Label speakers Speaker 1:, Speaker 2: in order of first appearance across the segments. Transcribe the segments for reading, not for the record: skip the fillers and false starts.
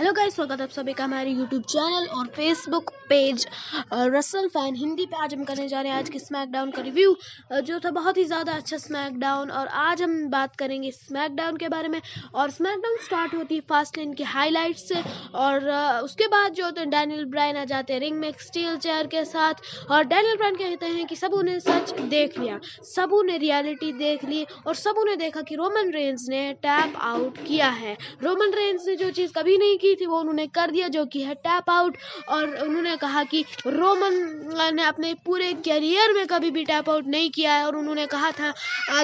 Speaker 1: Hello guys, स्वागत है आप सभी का हमारे यूट्यूब चैनल और Facebook page Russell fan Hindi पे। आज हम करने जा रहे हैं आज के स्मैकडाउन का रिव्यू, जो था बहुत ही ज़्यादा अच्छा स्मैकडाउन। और आज हम बात करेंगे स्मैकडाउन के बारे में। और स्मैकडाउन स्टार्ट होती है फास्ट लेन के हाईलाइट्स से, और उसके बाद जो होते हैं डैनियल ब्रायन आ जाते हैं रिंग में एक स्टील चेयर के साथ। और डैनियल ब्रायन कहते हैं कि सबों ने सच देख लिया, सबों ने रियलिटी देख ली, और सबों ने देखा कि रोमन रेंज ने टैप आउट किया है। रोमन रेंज ने जो चीज़ कभी नहीं की थी वो उन्होंने कर दिया, जो कि है टैप आउट। और उन्होंने कहा कि रोमन ने अपने पूरे करियर में कभी भी टैप आउट नहीं किया है, और उन्होंने कहा था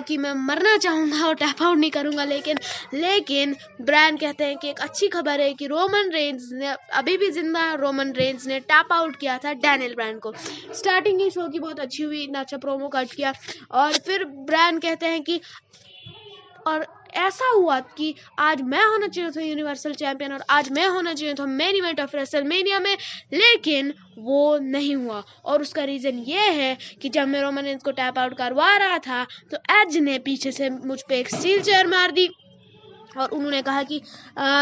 Speaker 1: कि मैं मरना चाहूँगा और टैप आउट नहीं करूँगा। लेकिन ब्रायन कहते हैं कि एक अच्छी खबर है कि रोमन रेंज ने अभी भी जिंदा है। रोमन रेंज ने टैप आउट किया था डैनियल ब्रायन को। स्टार्टिंग ही शो की बहुत अच्छी हुई, इतना अच्छा प्रोमो कट किया। और फिर ब्रायन कहते हैं कि और ऐसा हुआ कि आज मैं होना चाहिए था यूनिवर्सल चैंपियन, और आज मैं होना चाहिए था मेन इवेंट ऑफ रेसलमेनिया में, लेकिन वो नहीं हुआ। और उसका रीज़न ये है कि जब मैं रोमन रेंज को टैप आउट करवा रहा था तो एज ने पीछे से मुझ पे एक स्टील चेयर मार दी। और उन्होंने कहा कि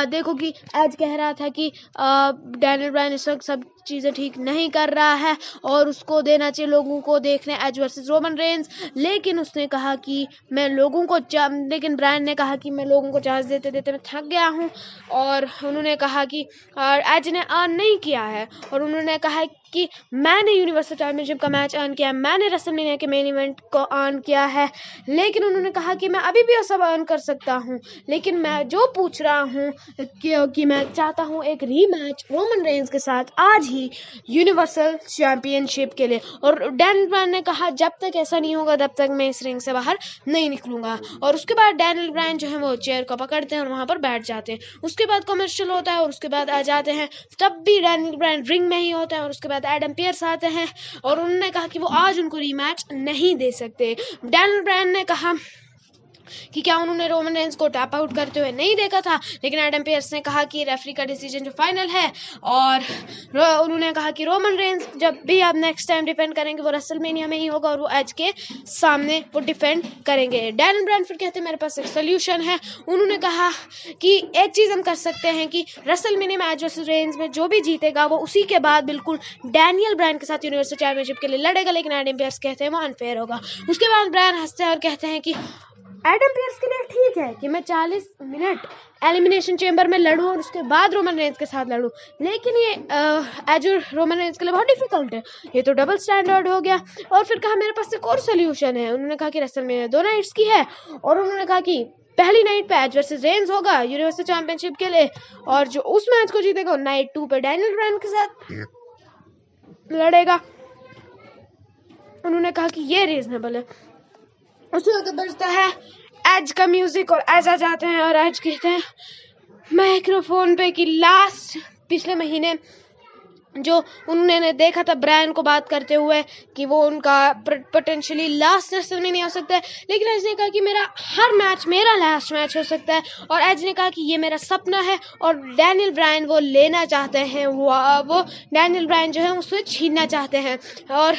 Speaker 1: देखो कि एज कह रहा था कि डैनियल ब्रायन इस वक्त सब चीज़ें ठीक नहीं कर रहा है और उसको देना चाहिए लोगों को देखने एज वर्सेस रोमन रेंज। लेकिन उसने कहा कि लेकिन ब्रायन ने कहा कि मैं लोगों को चांस देते देते मैं थक गया हूँ। और उन्होंने कहा कि एज ने अर्न नहीं किया है, और उन्होंने कहा कि मैंने यूनिवर्सल चैंपियनशिप का मैच अर्न किया है, मैंने रेसलमेनिया के मेन इवेंट को अर्न किया है। लेकिन उन्होंने कहा कि मैं अभी भी सब अर्न कर सकता हूँ, लेकिन मैं जो पूछ रहा हूँ कि मैं चाहता हूँ एक रीमैच रोमन रेंज के साथ आज ही यूनिवर्सल चैंपियनशिप के लिए। और डैनियल ब्रायन ने कहा जब तक ऐसा नहीं होगा तब तक मैं इस रिंग से बाहर नहीं निकलूंगा। और उसके बाद डैनियल ब्रायन जो है वो चेयर को पकड़ते हैं और वहां पर बैठ जाते हैं। उसके बाद कमर्शियल होता है और उसके बाद आ जाते हैं, तब भी डैनियल ब्रायन रिंग में ही होता है। और उसके बाद एडम पियर्स आते हैं और उन्होंने कहा कि वो आज उनको रीमैच नहीं दे सकते। डैनियल ब्रायन ने कहा कि क्या उन्होंने रोमन रेंज को टैप आउट करते हुए नहीं देखा था, लेकिन एडम पियर्स ने कहा कि रेफरी का डिसीजन जो फाइनल है। और उन्होंने कहा कि रोमन रेंज जब भी आप नेक्स्ट टाइम डिफेंड करेंगे वो रेसलमेनिया में ही होगा, और वो एज के सामने वो डिफेंड करेंगे। डैनियल ब्रायन फिर कहते हैं मेरे पास एक सोल्यूशन है। उन्होंने कहा कि एक चीज़ हम कर सकते हैं कि रेसलमेनिया में एज वर्सेस रेंज में जो भी जीतेगा वो उसी के बाद बिल्कुल डैनियल ब्रायन के साथ यूनिवर्सल चैंपियनशिप के लिए लड़ेगा, लेकिन एडम पियर्स कहते हैं वो अनफेयर होगा। उसके बाद ब्रायन हंसते हैं और कहते हैं कि एडम पियर्स के लिए ठीक है कि मैं 40 मिनट एलिमिनेशन चेंबर में लड़ूं और उसके बाद रोमन रेंज के साथ लड़ूं, लेकिन ये एज रोमन रेंज के लिए बहुत डिफिकल्ट है, ये तो डबल स्टैंडर्ड हो गया। और फिर कहा मेरे पास एक और सोल्यूशन है। उन्होंने कहा कि रेसलमेनिया 2 नाइट्स की है, और उन्होंने कहा कि पहली नाइट पे एज वर्सेस रेंज होगा यूनिवर्सल चैंपियनशिप के लिए, और जो उस मैच को जीतेगा नाइट 2 पे डैनियल ब्रायन के साथ लड़ेगा। उन्होंने कहा कि ये रीजनेबल है। उसके बाद बजता है एज का म्यूजिक और एज आ जाते हैं और एज कहते हैं माइक्रोफोन पे कि लास्ट पिछले महीने जो उन्होंने देखा था ब्रायन को बात करते हुए कि वो उनका पोटेंशियली लास्ट रेसलमेनिया हो सकता है, लेकिन एज ने कहा कि मेरा हर मैच मेरा लास्ट मैच हो सकता है। और एज ने कहा कि ये मेरा सपना है और डैनियल ब्रायन वो लेना चाहते हैं, वो डैनियल ब्रायन जो है उससे छीनना चाहते हैं। और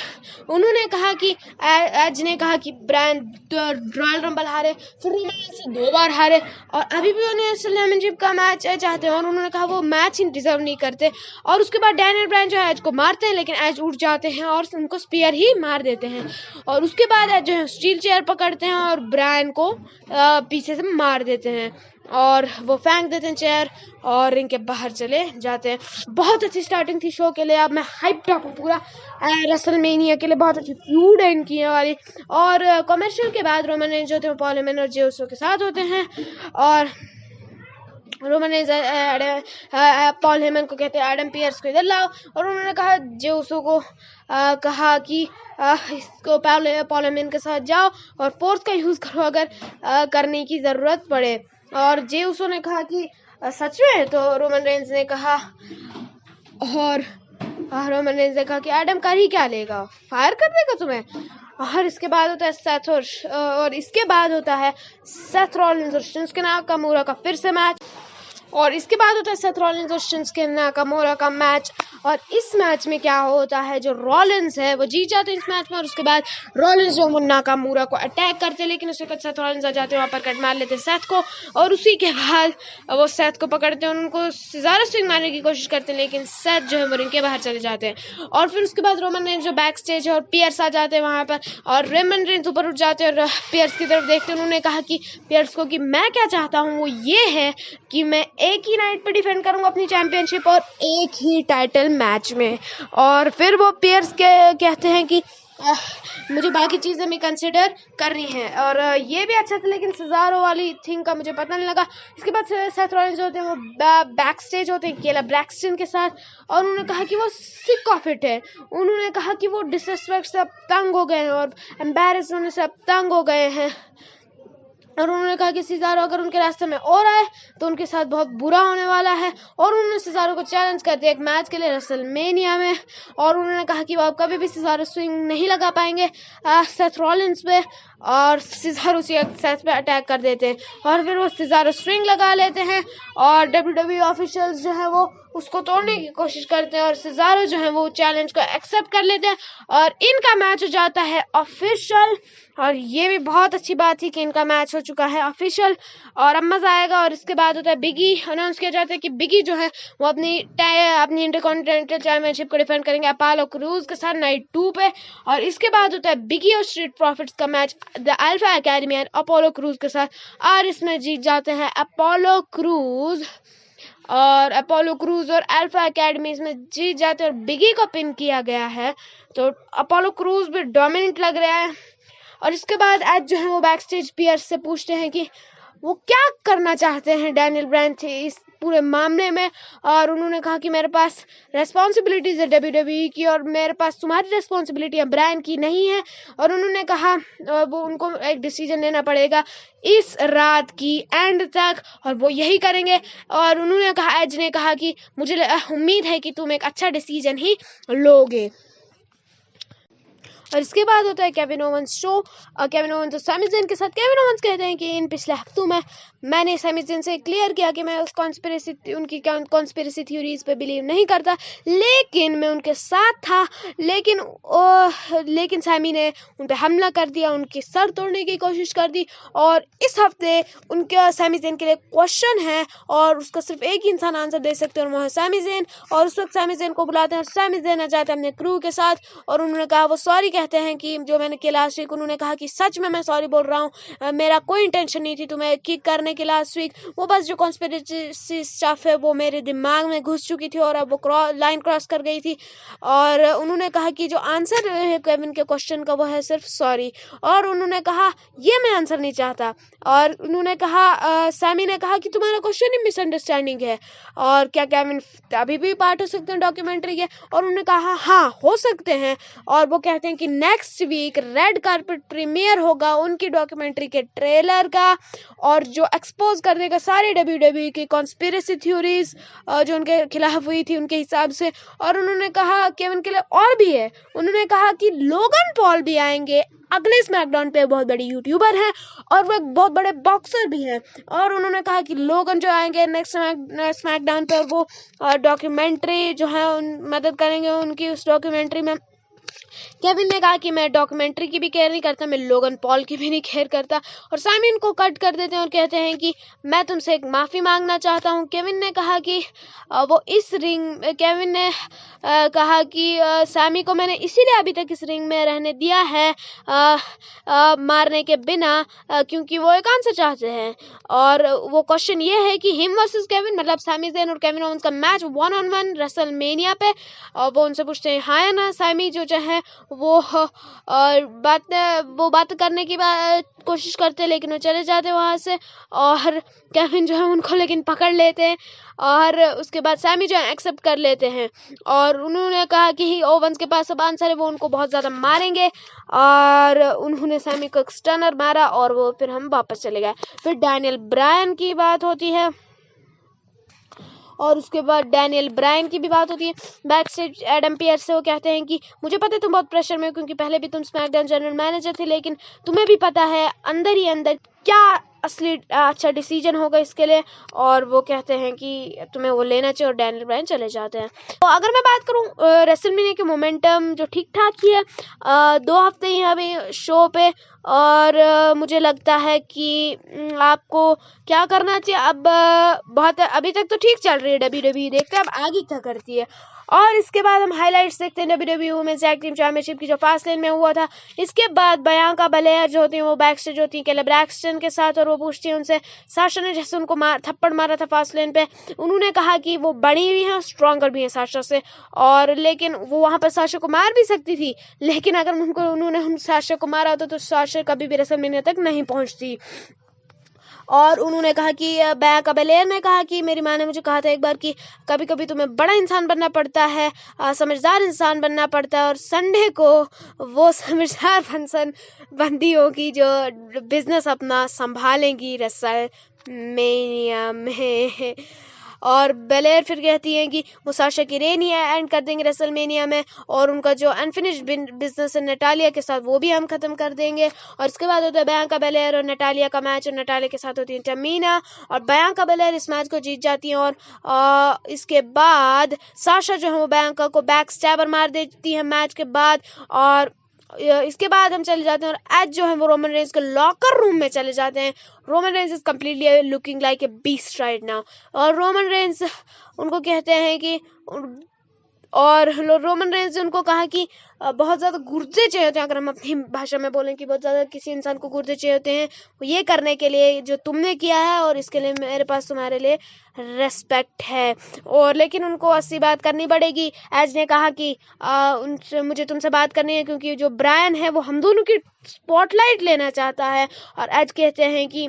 Speaker 1: उन्होंने कहा कि एज ने कहा कि ब्रायन रॉयल रंबल हारे, फिर रोमन से 2 बार हारे, और अभी भी उन्हें चैंपियनशिप का मैच चाहते हैं, और उन्होंने कहा वो मैच ही डिजर्व नहीं करते। और उसके बाद डैनियल ब्रायन जो है एज को मारते हैं, लेकिन एज उठ जाते हैं और उनको स्पीयर ही मार देते हैं। और उसके बाद एज जो है स्टील चेयर पकड़ते हैं और ब्रायन को पीछे से मार देते हैं, और वो फेंक देते हैं चेयर और रिंग के बाहर चले जाते हैं। बहुत अच्छी स्टार्टिंग थी शो के लिए। अब मैं हाइप्ड अप हूँ पूरा रेसलमेनिया के लिए, बहुत अच्छी फ्यूड है इनकी वाली। और कमर्शियल के बाद रोमन रेंज जो थे पॉल हेमन और जे उसो के साथ होते हैं, और रोमन रेंज पॉल हेमन को कहते हैं एडम पियर्स को इधर लाओ, और उन्होंने कहा जे उसो को कहा कि इसको पॉल हेमन के साथ जाओ और फोर्स का यूज़ करो अगर करने की ज़रूरत पड़े। और जे उसो ने कहा कि सच में, तो रोमन रेंज ने कहा, और रोमन रेंज ने कहा कि एडम कर ही क्या लेगा, फायर कर देगा तुम्हें। और इसके बाद होता है सेथ और इसके बाद होता है सेथ रॉलिंस और शिंसुके नाकामुरा का फिर से मैच। और इसके बाद होता है सेथ रॉलिंस और शिंसुके नाकामुरा का मैच। और इस मैच में क्या होता है, जो रॉलिंस है वो जीत जाते हैं इस मैच में। और उसके बाद रॉलिंस जो नाकामुरा को अटैक करते हैं, लेकिन उसके बाद सेथ रॉलिंस आ जाते हैं, वहाँ पर कट मार लेते हैं सेथ को। और उसी के बाद वो सेथ को पकड़ते हैं, उनको ज़्यादा स्विंग मारने की कोशिश करते हैं, लेकिन सेथ जो है वो रिंग के बाहर चले जाते हैं। और फिर उसके बाद रोमन रेंज जो बैक स्टेज है और पियर्स आ जाते हैं वहाँ पर, और रोमन रेंज ऊपर उठ जाते हैं और पियर्स की तरफ देखते हैं। उन्होंने कहा कि पियर्स को कि मैं क्या चाहता हूँ वो ये है कि मैं एक ही नाइट पे डिफेंड करूंगा अपनी चैंपियनशिप और एक ही टाइटल मैच में। और फिर वो पियर्स के कहते हैं कि मुझे बाकी चीज़ें भी कंसिडर करनी है। और ये भी अच्छा था, लेकिन सिज़ारो वाली थिंग का मुझे पता नहीं लगा। इसके बाद सेथ रॉलिंस जो होते हैं वो बैक स्टेज होते हैं केला ब्रैक्सटन के साथ, और उन्होंने कहा कि वो सिक ऑफ इट है। उन्होंने कहा कि वो डिसरिस्पेक्ट से अब तंग हो गए हैं और एम्बैरेस होने से अब तंग हो गए हैं। और उन्होंने कहा कि सिज़ारो अगर उनके रास्ते में और आए तो उनके साथ बहुत बुरा होने वाला है। और उन्होंने सिज़ारो को चैलेंज कर दिया एक मैच के लिए रेसलमेनिया में। और उन्होंने कहा कि वो अब कभी भी सिज़ारो स्विंग नहीं लगा पाएंगे सेथ रॉलिंस पे, और सिज़ारो सेथ पे अटैक कर देते हैं। और फिर वो सिज़ारो स्विंग लगा लेते हैं और WWE ऑफिशियल्स जो है वो उसको तोड़ने की कोशिश करते हैं, और सिज़ारो जो है वो चैलेंज को एक्सेप्ट कर लेते हैं और इनका मैच हो जाता है ऑफिशियल। और ये भी बहुत अच्छी बात थी कि इनका मैच हो चुका है ऑफिशियल, और अब मज़ा आएगा। और इसके बाद होता है बिगी, अनाउंस किया जाता है कि बिगी जो है वो अपनी इंटरकॉन्टिनेंटल चैंपियनशिप को डिफेंड करेंगे अपोलो क्रूज के साथ नाइट 2 पे। और इसके बाद होता है बिगी और स्ट्रीट प्रॉफिट्स का match the alpha academy and Apollo Crews के साथ, और इसमें जीत जाते हैं अपोलो क्रूज। और अपोलो क्रूज और अल्फा एकेडमी इसमें जीत जाते हैं और बिगी को पिन किया गया है। तो अपोलो क्रूज भी डोमिनेंट लग रहा है। और इसके बाद एज जो है वो बैक स्टेज पियर्स से पूछते हैं कि वो क्या करना चाहते हैं डैनियल ब्रायन थे इस पूरे मामले में। और उन्होंने कहा कि मेरे पास रेस्पॉन्सिबिलिटीज़ है WWE की, और मेरे पास तुम्हारी रेस्पॉन्सिबिलिटी है ब्रायन की नहीं है। और उन्होंने कहा वो उनको एक डिसीजन लेना पड़ेगा इस रात की एंड तक, और वो यही करेंगे। और उन्होंने कहा, एज ने कहा कि मुझे उम्मीद है कि तुम एक अच्छा डिसीजन ही लोगे। और इसके बाद होता है Kevin Owens show, Kevin Owens और सैमी ज़ेन के साथ। केविन ओवंस कहते हैं कि इन पिछले हफ्तों में मैंने सैमी ज़ेन से क्लियर किया कि मैं उनकी कॉन्स्पिरेसी थ्योरीज पे बिलीव नहीं करता, लेकिन मैं उनके साथ था। लेकिन सैमी ने उन पर हमला कर दिया, उनकी सर तोड़ने की कोशिश कर दी। और इस हफ्ते उनका सैमी ज़ेन के लिए क्वेश्चन है, और उसका सिर्फ एक ही इंसान आंसर दे सकते हैं, और वो है सैमी ज़ेन। और उस वक्त सैमी ज़ेन को बुलाते हैं और सैमी ज़ेन आ जाते हैं अपने क्रू के साथ। और उन्होंने कहा वो सॉरी कहते हैं कि जो मैंने किया लास्ट वीक, उन्होंने कहा कि सच में मैं सॉरी बोल रहा हूँ, मेरा कोई इंटेंशन नहीं थी तुम्हें किक करने की लास्ट वीक। वो बस जो कॉन्स्पिरेसी स्टफ है वो मेरे दिमाग में घुस चुकी थी और अब वो लाइन क्रॉस कर गई थी। और उन्होंने कहा कि जो आंसर है केविन के क्वेश्चन का वो है सिर्फ सॉरी। और उन्होंने कहा ये मैं आंसर नहीं चाहता। और उन्होंने कहा, सैमी ने कहा कि तुम्हारा क्वेश्चन ही मिसअंडरस्टैंडिंग है, और क्या केविन अभी भी पार्ट हो सकते हैं डॉक्यूमेंट्री के। और उन्होंने कहा हाँ हो सकते हैं। और वो कहते हैं कि next week red carpet premiere होगा उनकी डॉक्यूमेंट्री के ट्रेलर का, और जो एक्सपोज कर देगा सारे WWE की कॉन्स्पिरेसी थ्योरीज जो उनके खिलाफ हुई थी उनके हिसाब से। और उन्होंने कहा केविन के लिए और भी है, उन्होंने कहा कि लोगन पॉल भी आएंगे अगले स्मैकडाउन पे, बहुत बड़ी यूट्यूबर है और वो एक बहुत बड़े बॉक्सर भी हैं। और उन्होंने कहा कि लोगन जो आएंगे नेक्स्ट स्मैकडाउन पे, और वो डॉक्यूमेंट्री जो है मदद करेंगे उनकी उस डॉक्यूमेंट्री में। केविन ने कहा कि मैं डॉक्यूमेंट्री की भी केयर नहीं करता, मैं लोगन पॉल की भी नहीं केयर करता। और साइमन को कट कर देते हैं और कहते हैं कि मैं तुमसे एक माफ़ी मांगना चाहता हूँ। केविन ने कहा कि केविन ने कहा कि सैमी को मैंने इसीलिए अभी तक इस रिंग में रहने दिया है मारने के बिना, क्योंकि वो एक आंसर चाहते हैं। और वो क्वेश्चन ये है कि हिम वर्सेस केविन, मतलब सैमी ज़ेन और केविन ओवेंस का मैच 1-on-1 रेसलमेनिया पे। और वो उनसे पूछते हैं हाँ या ना। सैमी जो है वो बात करने की कोशिश करते हैं, लेकिन वो चले जाते हैं वहाँ से। और केविन जो है उनको लेकिन पकड़ लेते हैं, और उसके बाद सैमी जो है एक्सेप्ट कर लेते हैं। और उन्होंने कहा कि ओवेंस के पास अब आंसर है, वो उनको बहुत ज़्यादा मारेंगे। और उन्होंने सैमी को स्टनर मारा और वो फिर हम वापस चले गए। फिर डैनियल ब्रायन की बात होती है, और उसके बाद डैनियल ब्रायन की भी बात होती है बैक स्टेज एडम पियर्स से। वो कहते हैं कि मुझे पता है तुम बहुत प्रेशर में हो, क्योंकि पहले भी तुम स्मैकडाउन जनरल मैनेजर थे, लेकिन तुम्हें भी पता है अंदर ही अंदर क्या असली अच्छा डिसीजन होगा इसके लिए, और वो कहते हैं कि तुम्हें वो लेना चाहिए और डैनियल ब्रायन चले जाते हैं। तो अगर मैं बात करूँ रेसलमेनिया के मोमेंटम जो ठीक ठाक ही है, 2 हफ्ते ही अभी शो पे, और मुझे लगता है कि आपको क्या करना चाहिए अब। बहुत अभी तक तो ठीक चल रही है WWE, देखते हैं अब आगे क्या करती है। और इसके बाद हम हाइलाइट्स देखते हैं WWE women's tag team championship की जो फास्ट लेन में हुआ था। इसके बाद बियांका बेलेयर जो होती है वो बैक स्टेज होती है केली ब्रैक्सटन के साथ, और वो पूछती है उनसे, साशा ने जैसे उनको थप्पड़ मारा था फास्ट लेन पे, उन्होंने कहा कि वो बड़ी भी हैं, स्ट्रॉन्गर भी हैं साशा से, और लेकिन वो वहाँ पर साशा को मार भी सकती थी, लेकिन अगर उन्होंने साशा को मारा होता तो साशा कभी भी रेसलमेनिया तक नहीं पहुँचती। और उन्होंने कहा कि बियांका बेलेयर ने कहा कि मेरी माँ ने मुझे कहा था एक बार कि कभी कभी तुम्हें बड़ा इंसान बनना पड़ता है, समझदार इंसान बनना पड़ता है, और संडे को वो समझदार बंदी होगी जो बिजनेस अपना संभालेंगी रेसलमेनिया में। और बेलेयर फिर कहती हैं कि वो साशा की रेन ही एंड कर देंगे रेसलमेनिया में, और उनका जो अनफिनिश्ड बिजनेस है नटालिया के साथ वो भी हम खत्म कर देंगे। और इसके बाद होता है बियांका बेलेयर और नटालिया का मैच, और नटालिया के साथ होती है टमीना, और बियांका बेलेयर इस मैच को जीत जाती हैं। और इसके बाद साशा जो है वो बियांका को बैक स्टैबर मार देती है मैच के बाद। और इसके बाद हम चले जाते हैं और एज जो है वो रोमन रेंज के लॉकर रूम में चले जाते हैं। Roman Reigns is completely looking like a beast right now, और रोमन रेंज उनको कहते हैं कि, और रोमन रेंज ने उनको कहा कि बहुत ज़्यादा गुर्दे चाहिए होते हैं, अगर हम अपनी भाषा में बोलें कि बहुत ज़्यादा किसी इंसान को गुर्दे चाहिए होते हैं ये करने के लिए जो तुमने किया है, और इसके लिए मेरे पास तुम्हारे लिए रेस्पेक्ट है। और लेकिन उनको असली बात करनी पड़ेगी। एज ने कहा कि उनसे मुझे तुमसे बात करनी है क्योंकि जो ब्रायन है वो हम दोनों की स्पॉटलाइट लेना चाहता है। और एज कहते हैं कि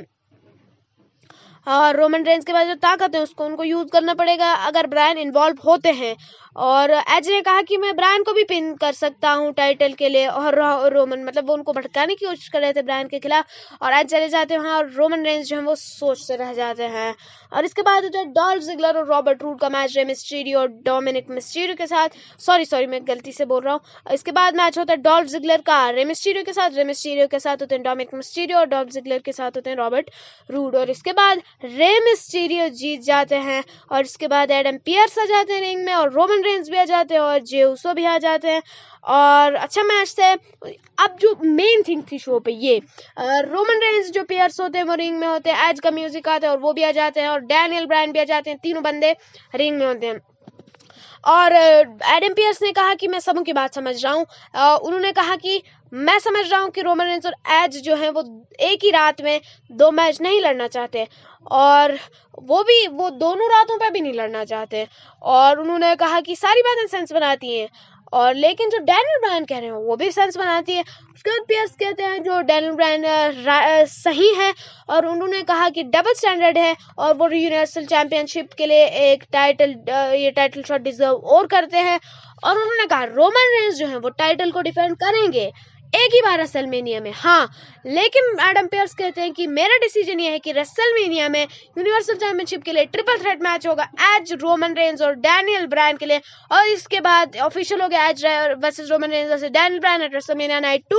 Speaker 1: और रोमन रेंज के पास जो ताकत है उसको उनको यूज करना पड़ेगा अगर ब्रायन इन्वॉल्व होते हैं। और एज ने कहा कि मैं ब्रायन को भी पिन कर सकता हूँ टाइटल के लिए, और रोमन मतलब वो उनको भटकाने की कोशिश कर रहे थे ब्रायन के खिलाफ, और एज चले जाते हैं वहाँ और रोमन रेंज जो है वो सोचते रह जाते हैं। और इसके बाद होता है डॉल्फ जिगलर और रॉबर्ट रूड का मैच रे मिस्टीरियो और डोमिनिक मिस्टीरियो के साथ, सॉरी मैं गलती से बोल रहा हूँ। इसके बाद मैच होता है डॉल्फ जिगलर का रे मिस्टीरियो के साथ, रे मिस्टीरियो के साथ होते हैं डोमिनिक मिस्टीरियो, और डॉल्फ जिगलर के साथ होते हैं रॉबर्ट रूड। और इसके बाद रे मिस्टीरियो जीत जाते हैं, और इसके बाद एडम पियर्स आ जाते हैं रिंग में, और रोमन रेंज भी आ जाते हैं, और जे उसो भी आ जाते हैं, और अच्छा मैच थे। अब जो मेन थिंग थी शो पे ये रोमन रेंज जो पियर्स होते हैं वो रिंग में होते हैं, एज का म्यूजिक आता है और वो भी आ जाते हैं, और डैनियल ब्रायन भी आ जाते हैं, तीनों बंदे रिंग में होते हैं। और एडम पियर्स ने कहा कि मैं सबों की बात समझ रहा हूँ। उन्होंने कहा कि मैं समझ रहा हूँ कि रोमन रेंज और एज जो है वो एक ही रात में 2 मैच नहीं लड़ना चाहते, और वो दोनों रातों पे भी नहीं लड़ना चाहते। और उन्होंने कहा कि सारी बातें सेंस बनाती हैं, और लेकिन जो डैनियल ब्रायन कह रहे हैं वो भी सेंस बनाती है। उसके बाद पियर्स कहते हैं जो डैनियल ब्रायन सही है, और उन्होंने कहा कि डबल स्टैंडर्ड है और वो यूनिवर्सल चैंपियनशिप के लिए एक ये टाइटल शॉट डिजर्व और करते हैं। और उन्होंने कहा रोमन रेंज जो है वो टाइटल को डिफेंड करेंगे एक ही बार रेसलमेनिया में, हाँ, लेकिन एडम पियर्स कहते हैं कि मेरा डिसीजन ये है कि रेसलमेनिया में यूनिवर्सल चैंपियनशिप के लिए ट्रिपल थ्रेट मैच होगा एज रोमन रेंज और डैनियल ब्रायन के लिए, और इसके बाद ऑफिशियल हो गया Edge versus Roman Reigns versus Daniel Bryan at WrestleMania night 2।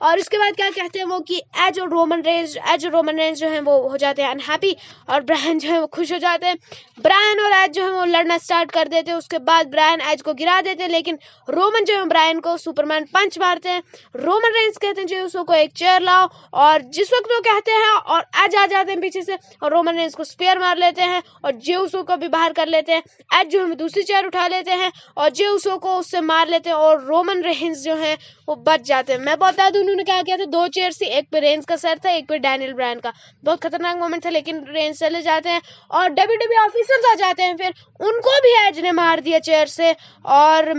Speaker 1: और इसके बाद क्या कहते हैं वो कि एज और रोमन रेंज जो है वो हो जाते हैं अनहैप्पी, और ब्रायन जो है वो खुश हो जाते हैं। ब्रायन और एज जो है वो लड़ना स्टार्ट कर देते हैं, उसके बाद ब्रायन एज को गिरा देते हैं, लेकिन रोमन जो है ब्रायन को सुपरमैन पंच मारते हैं। रोमन रेंज कहते हैं जेउसो को एक चेयर लाओ, और जिस वक्त वो कहते हैं और एज आ जाते हैं पीछे से और रोमन रेंज को स्पेयर मार लेते हैं और जेउसो को भी बाहर कर लेते हैं। एज जो है दूसरी चेयर उठा लेते हैं और जेउसो को उससे मार लेते हैं, और रोमन रेंज जो है वो बच जाते हैं। मैं बता दूं उन्होंने क्या किया था, 2 चेयर थी, एक पे रेंज का सर था, एक पे डैनियल ब्रायन का। बहुत खतरनाक मोमेंट था, लेकिन रेंज चले जाते हैं और WWE ऑफिसर्स आ जाते हैं, फिर उनको भी एज ने मार दिया चेयर से, और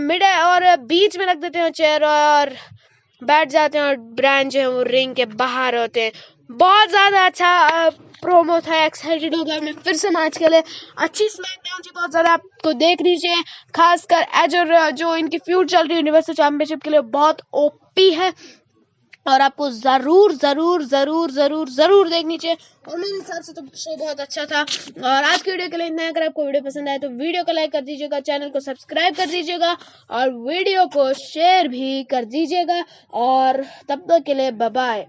Speaker 1: बीच में रख देते हैं चेयर और बैठ जाते हैं, और ब्रायन जो है वो रिंग के बाहर होते हैं। बहुत ज़्यादा अच्छा प्रोमो था, एक्साइटेड हो गया मैं फिर से मैच के लिए। अच्छी स्मैकडाउन थी, बहुत ज़्यादा आपको देखनी चाहिए, खासकर एज और जो इनकी फ्यूड चल रही है यूनिवर्सल चैंपियनशिप के लिए बहुत ओपी है, और आपको ज़रूर देखनी चाहिए। और मेरे हिसाब से तो शो बहुत अच्छा था। और आज की वीडियो के लिए इतना है। अगर आपको वीडियो पसंद आए तो वीडियो को लाइक कर दीजिएगा, चैनल को सब्सक्राइब कर दीजिएगा, और वीडियो को शेयर भी कर दीजिएगा। और तब तक के लिए बाय बाय।